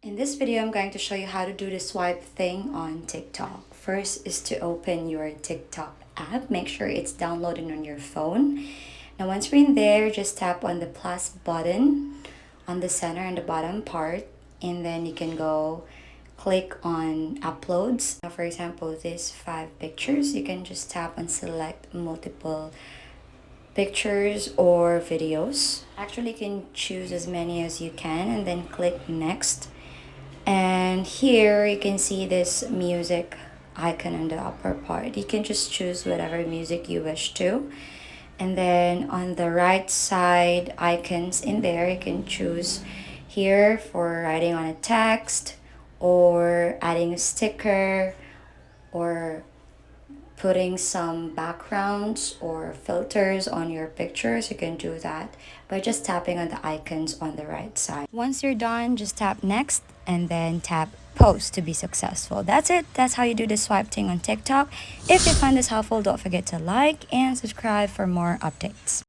In this video, I'm going to show you how to do the swipe thing on TikTok. First is to open your TikTok app. Make sure it's downloaded on your phone. Now once we're in there, just tap on the plus button on the center and the bottom part. And then you can go click on uploads. Now for example, these 5 pictures, you can just tap and select multiple pictures or videos. Actually, you can choose as many as you can and then click next. And here you can see this music icon in the upper part. You can just choose whatever music you wish to. And then on the right side icons in there, you can choose here for writing on a text or adding a sticker or putting some backgrounds or filters on your pictures. You can do that by just tapping on the icons on the right side. Once you're done, just tap next and then tap post to be successful. That's it. That's how you do the swipe thing on TikTok. If you find this helpful, don't forget to like and subscribe for more updates.